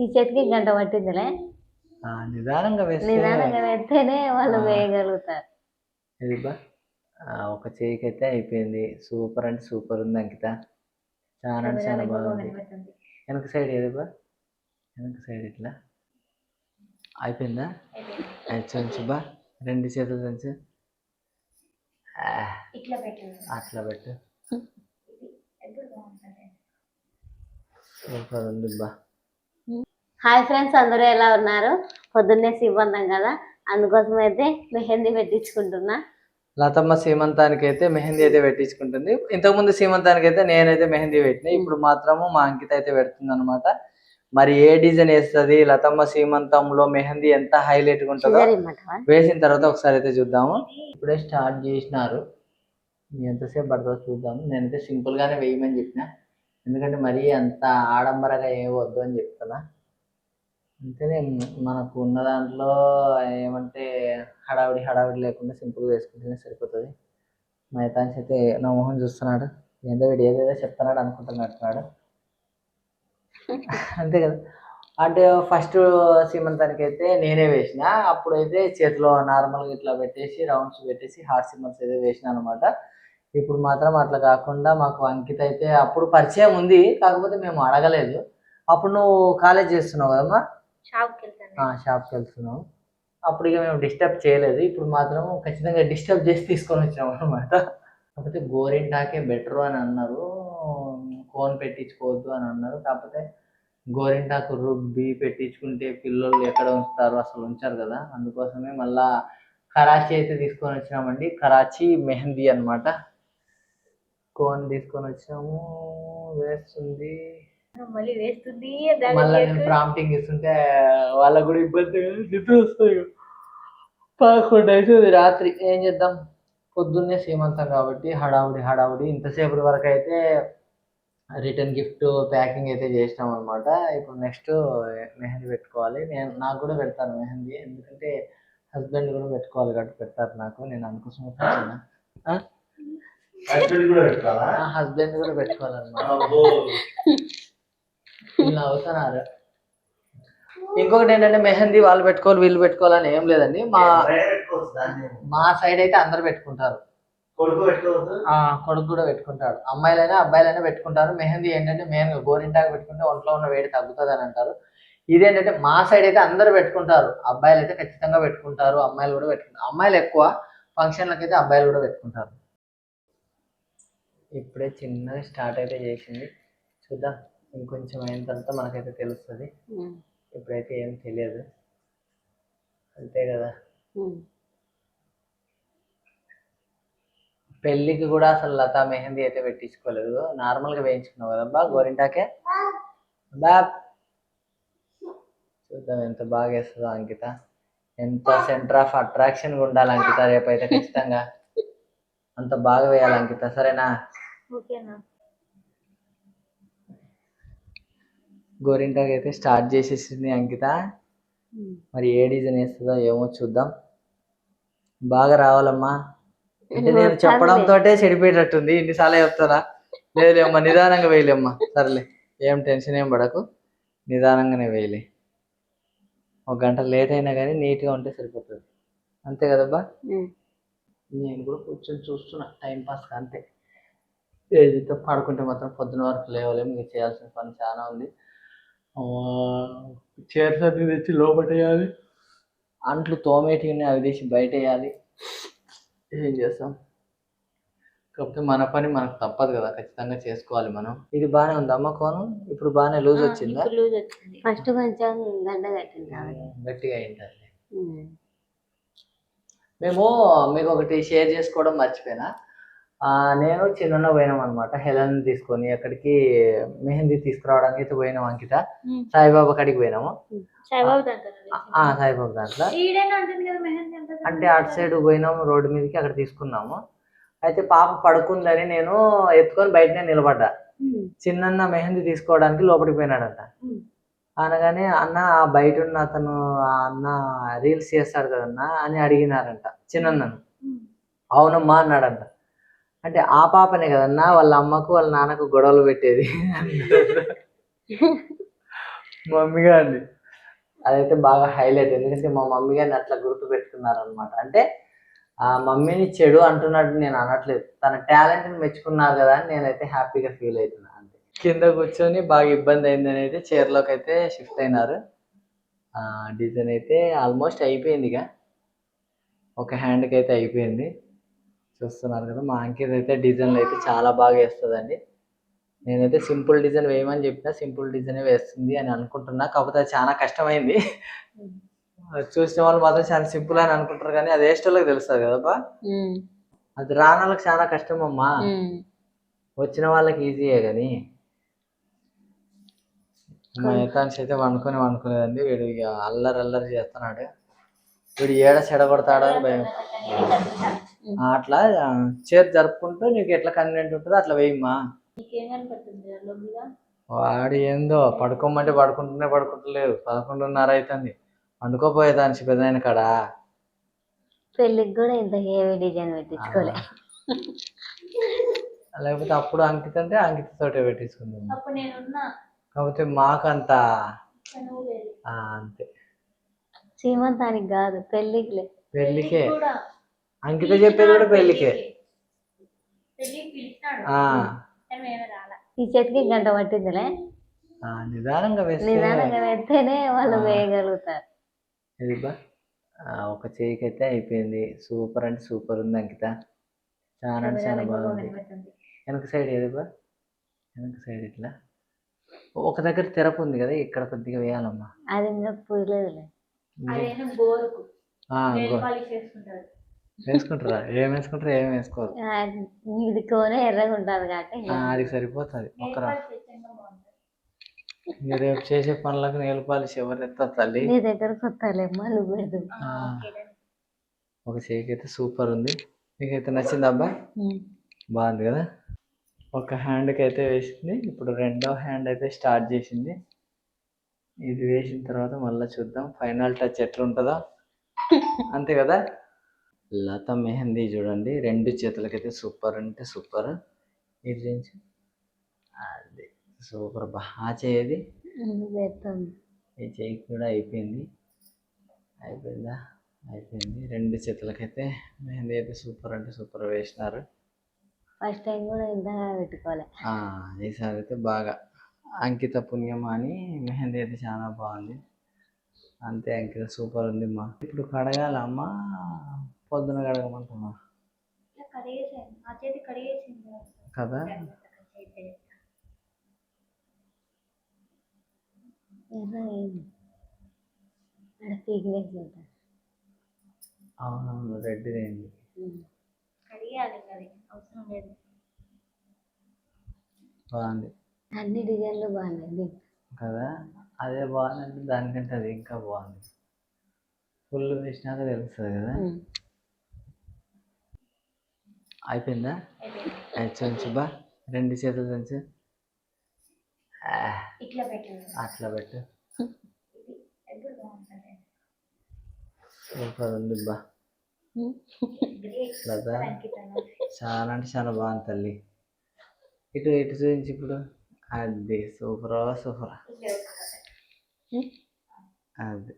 ఈ చేతికి గంట పట్టిందిలే. నిదానంగా వేస్తే నిదానంగా వేస్తేనే వాళ్ళు వేయగలుగుతారు. ఇది ఒక చేయికి అయితే అయిపోయింది. సూపర్ అంటే సూపర్ ఉంది అంకిత. చాలా అంటే చాలా బాగుంది. వెనక సైడ్ ఏది వెనక సైడ్ ఇట్లా అయిపోయిందా? చంచు రెండు చేతులు చంచు అట్లా పెట్టు. సూపర్ ఉంది హాయ్ ఫ్రెండ్స్, అందరూ ఎలా ఉన్నారు? పొద్దున్నే సీమంతం కదా, అందుకోసం అయితే మెహందీ పెట్టించుకుంటున్నా. లతమ్మ సీమంతానికి అయితే మెహందీ అయితే పెట్టించుకుంటుంది. ఇంతకుముందు సీమంతానికి అయితే నేనైతే మెహందీ పెట్టినా. ఇప్పుడు మాత్రము మా అంకిత అయితే పెడుతుంది అనమాట. మరి ఏ డిజైన్ వేస్తుంది, లతమ్మ సీమంతంలో మెహందీ ఎంత హైలైట్ గా ఉంటుందో వేసిన తర్వాత ఒకసారి అయితే చూద్దాము. ఇప్పుడే స్టార్ట్ చేసినారు, ఎంతసేపు పడుతుందో చూద్దాము. నేనైతే సింపుల్ గానే వేయమని చెప్పిన, ఎందుకంటే మరీ అంత ఆడంబరంగా ఏ వద్దు అని చెప్తున్నా. అంతేనే మనకు ఉన్న దాంట్లో ఏమంటే హడావిడి లేకుండా సింపుల్గా వేసుకుంటేనే సరిపోతుంది. మా యథాంశ అయితే నా మొహం చూస్తున్నాడు, ఏందో వీడు ఏదేదో చెప్తున్నాడు అనుకుంటున్నట్టున్నాడు. అంతే కదా. అంటే ఫస్ట్ సీమంతానికి అయితే నేనే వేసిన, అప్పుడైతే చేతిలో నార్మల్గా ఇట్లా పెట్టేసి రౌండ్స్ పెట్టేసి హార్ట్ సింబల్స్ అయితే వేసిన అనమాట. ఇప్పుడు మాత్రం అట్లా కాకుండా మాకు అంకిత అయితే అప్పుడు పరిచయం ఉంది, కాకపోతే మేము అడగలేదు. అప్పుడు నువ్వు కాలేజ్ చేస్తున్నావు కదమ్మా, షాప్కి వెళ్తున్నావు. అప్పుడు ఇక మేము డిస్టర్బ్ చేయలేదు. ఇప్పుడు మాత్రం ఖచ్చితంగా డిస్టర్బ్ చేసి తీసుకొని వచ్చాము అనమాట. కాకపోతే గోరింటాకే బెటర్ అని అన్నారు, కోన్ పెట్టించుకోవద్దు అని అన్నారు. కాకపోతే గోరింటాకు రుబ్బి పెట్టించుకుంటే పిల్లలు ఎక్కడ ఉంచుతారు, అసలు ఉంచారు కదా. అందుకోసమే మళ్ళా కరాచీ అయితే తీసుకొని వచ్చినామండి. కరాచీ మెహందీ అనమాట. కోన్ తీసుకొని వచ్చాము, వేస్తుంది. మళ్ళీ నేను ప్రాంప్టింగ్ ఇస్తుంటే వాళ్ళకు కూడా ఇబ్బంది, నిద్ర వస్తాయి. 11 అవుతుంది రాత్రి. ఏం చేద్దాం, పొద్దున్నే సీమంతం కాబట్టి హడావుడి. ఇంతసేపటి వరకు అయితే రిటర్న్ గిఫ్ట్ ప్యాకింగ్ అయితే చేసినాం అనమాట. ఇప్పుడు నెక్స్ట్ మెహందీ పెట్టుకోవాలి. నాకు కూడా పెడతాను మెహందీ, ఎందుకంటే హస్బెండ్ కూడా పెట్టుకోవాలి కాబట్టి పెడతారు నాకు. నేను అందుకోసం వచ్చాను. హస్బెండ్ కూడా పెట్టుకోవాలన్నమాట. ఇలా అవుతున్నారు. ఇంకొకటి ఏంటంటే మెహందీ వాళ్ళు పెట్టుకోవాలి వీళ్ళు పెట్టుకోవాలని ఏం లేదండి. మా సైడ్ అయితే అందరు పెట్టుకుంటారు. కొడుకు కూడా పెట్టుకుంటాడు, అమ్మాయిలైనా అబ్బాయిలైనా పెట్టుకుంటారు. మెహందీ ఏంటంటే మెయిన్గా గోరింటాకు పెట్టుకుంటే ఒంట్లో ఉన్న వేడి తగ్గుతుంది అని అంటారు. ఇదేంటంటే మా సైడ్ అయితే అందరు పెట్టుకుంటారు. అబ్బాయిలు అయితే ఖచ్చితంగా పెట్టుకుంటారు, అమ్మాయిలు కూడా పెట్టుకుంటారు. అమ్మాయిలు ఎక్కువ, ఫంక్షన్లకు అయితే అబ్బాయిలు కూడా పెట్టుకుంటారు. ఇప్పుడే చిన్నగా స్టార్ట్ అయితే చేసింది, చూద్దాం ఇంకొంచెం అయిన తర్వాత మనకైతే తెలుస్తుంది. ఇప్పుడైతే ఏం తెలియదు, అంతే కదా. పెళ్ళికి కూడా అసలు లతా మెహందీ అయితే పెట్టించుకోలేదు, నార్మల్గా వేయించుకున్నావు కదబ్బా గోరింటాకే. చూద్దాం ఎంత బాగా వేస్తుందో అంకిత. ఎంత సెంటర్ ఆఫ్ అట్రాక్షన్గా ఉండాలి అంకిత, రేపైతే ఖచ్చితంగా అంత బాగా వేయాలి అంకిత, సరేనా? గోరింటాకి అయితే స్టార్ట్ చేసేసింది అంకిత. మరి ఏ డిజైన్ వేస్తుందో ఏమో చూద్దాం. బాగా రావాలమ్మా. అంటే నేను చెప్పడంతో చెడిపోయేటట్టుంది, ఇన్నిసార్లు చెప్తారా? లేదులేమ్మా, నిదానంగా వేయలేమ్మా. సరేలే, ఏం టెన్షన్ ఏం పడకు, నిదానంగానే వేయలే. 1 గంట లేట్ అయినా కానీ నీట్గా ఉంటే సరిపోతుంది, అంతే కదబ్బా. నేను కూడా కూర్చొని చూస్తున్నా టైం పాస్, అంతే. ఏదైతే పడుకుంటే మాత్రం పొద్దున వరకు లేవలేము, ఇంకా చేయాల్సిన పని చాలా ఉంది. చైర్స్ అన్ని తెచ్చి లోపటేయాలి, అంట్లు తోమేటివి అవి తీసి బయట వేయాలి. ఏం చేస్తాం, కాకపోతే మన పని మనకు తప్పదు కదా, ఖచ్చితంగా చేసుకోవాలి మనం. ఇది బాగానే ఉంది అమ్మ కోను, ఇప్పుడు బాగానే లూజ్ వచ్చిందా? ఫస్ట్ కొంచెం గట్టిగా అయింది. మేము మీకు ఒకటి షేర్ చేసుకోవడం మర్చిపోయినా. నేను చిన్న పోయినాం అనమాట, హెలెన్ తీసుకొని ఎక్కడికి మెహందీ తీసుకురావడానికి అయితే పోయినాం అంకిత. సాయిబాబా కాడికి పోయినాము. సాయిబాబా దాంట్లో అంటే అటు సైడ్ పోయినాము, రోడ్డు మీదకి, అక్కడ తీసుకున్నాము. అయితే పాప పడుకుందని నేను ఎత్తుకొని బయటనే నిలబడ్డా. చిన్న మెహందీ తీసుకోవడానికి లోపలికి పోయినాడంట. అనగానే అన్న బయట ఉన్న అతను అన్న రీల్స్ చేస్తాడు కదన్నా అని అడిగినారంట చిన్నను. అవునమ్మా అన్నాడంట. అంటే ఆ పాపనే కదన్నా వాళ్ళ అమ్మకు వాళ్ళ నాన్నకు గొడవలు పెట్టేది. మమ్మీ గారిని అదైతే బాగా హైలైట్, ఎందుకంటే మా మమ్మీ గారిని అట్లా గుర్తు పెట్టుకున్నారు అనమాట. అంటే ఆ మమ్మీని చెడు అంటున్నట్టు నేను అనట్లేదు, తన టాలెంట్ని మెచ్చుకున్నారు కదా అని నేనైతే హ్యాపీగా ఫీల్ అవుతున్నాను. అంతే. కింద కూర్చొని బాగా ఇబ్బంది అయిందని అయితే చైర్లోకి అయితే షిఫ్ట్ అయినారు. డిజైన్ అయితే ఆల్మోస్ట్ అయిపోయింది, ఇక ఒక హ్యాండ్కి అయితే అయిపోయింది. చూస్తున్నారు కదా, మా అంకిత్ అయితే డిజైన్లు అయితే చాలా బాగా వేస్తుందండి. నేనైతే సింపుల్ డిజైన్ వేయమని చెప్పినా సింపుల్ డిజైన్ వేస్తుంది అని అనుకుంటున్నా, కాకపోతే అది చాలా కష్టమైంది. అది చూసిన వాళ్ళు మాత్రం చాలా సింపుల్ అని అనుకుంటారు, కానీ అది వేసేటోళ్ళకి తెలుస్తుంది కదబ్బా. అది రాని వాళ్ళకి చాలా కష్టం అమ్మా, వచ్చిన వాళ్ళకి ఈజీయే. కానీ మా యథాంశ అయితే వండుకునేదండి. వీడు ఇక అల్లరి చేస్తున్నాడు. వీడు ఏడ చెడగొడతాడో అని భయం. అట్లా చేతి జరుపుకుంటూ నీకు ఎట్లా కన్వీనియంట్ ఉంటుందో అట్లా వేయమ్మా. వాడు ఏందో పడుకోమంటే పడుకుంటలేదు. 11:30 అవుతుంది, వండుకోపోయేదాన్ని పెద్దయిన కాడ. పెళ్ళికి కూడా ఇంత హెవీ డిజైన్ పెట్టించుకోలే. లేకపోతే అప్పుడు అంకిత అంటే అంకిత తోటే పెట్టించుకుందాం. కాకపోతే మాకంత అంతే. సీమంతానికి కాదు, పెళ్ళికే. అంకిత చెప్పేది కూడా పెళ్ళికే. ఈ చేతికి గంట పట్టిందిలే. నిదానంగా వేస్తేనే వాళ్ళు వేయగలుగుతారు. ఇదిబ్బా ఒక చేయికి అయితే అయిపోయింది. సూపర్ అంటే సూపర్ ఉంది అంకిత, చాలా అంటే చాలా బాగుంది. వెనక సైడ్ ఏదిబ్బా, వెనక సైడ్ ఇట్లా ఒక దగ్గర తెరపు ఉంది కదా, ఇక్కడ కొద్దిగా వేయాలమ్మా. అది ఇంకా పూయలేదులే. వేసుకుంటారా? ఏం వేసుకోరు. ఇది కోనే ఎర్రగా ఉంటుంది కాబట్టి అది సరిపోతుంది. రేపు చేసే పనులకు నెయిల్ పాలిష్ ఎవరు ఎత్తారు తల్లి? నీ దగ్గరకు వస్తాలేమ్మా, నువ్వు పెడదు. ఒక చేయికి అయితే సూపర్ ఉంది. మీకైతే నచ్చింది అబ్బా? బాగుంది కదా. ఒక హ్యాండ్కి అయితే వేసింది, ఇప్పుడు రెండో హ్యాండ్ అయితే స్టార్ట్ చేసింది. ఇది వేసిన తర్వాత మళ్ళీ చూద్దాం ఫైనల్ టచ్ ఎట్లుంటుందో, అంతే కదా. లత మెహందీ చూడండి, 2 చేతులకైతే సూపర్ అంటే సూపర్. ఇది అది సూపర్ బా. ఆ చేయి ఈ చేయికి కూడా అయిపోయిందా? అయిపోయింది. 2 చేతులకైతే మెహందీ అయితే సూపర్ అంటే సూపర్ వేసినారు. ఫస్ట్ టైం కూడా ఇంతగా పెట్టుకోవాలి. ఈసారి అయితే బాగా అంకిత పుణ్యం అని మెహందీ అయితే చాలా బాగుంది. అంతే, అంకిత సూపర్ ఉంది అమ్మా. ఇప్పుడు కడగాలమ్మా, పొద్దున కడగమంటున్నా కదా. అవునవును, రెడ్ అయింది. బాగుంది, అన్ని డిజైన్లు బాగున్నాయి కదా. అదే బాగుందంటే దానికంటే అది ఇంకా బాగుంది. ఫుల్ వేసినాక తెలుస్తుంది కదా. అయిపోయిందా? చూంచు బా, 2 చేతులు చూంచు, అట్లా పెట్టు. సూపర్ ఉంది బా. కదా, చాలా అంటే చాలా బాగుంది తల్లి. ఇటు చూపించి ఇప్పుడు. అది సూపర్. అది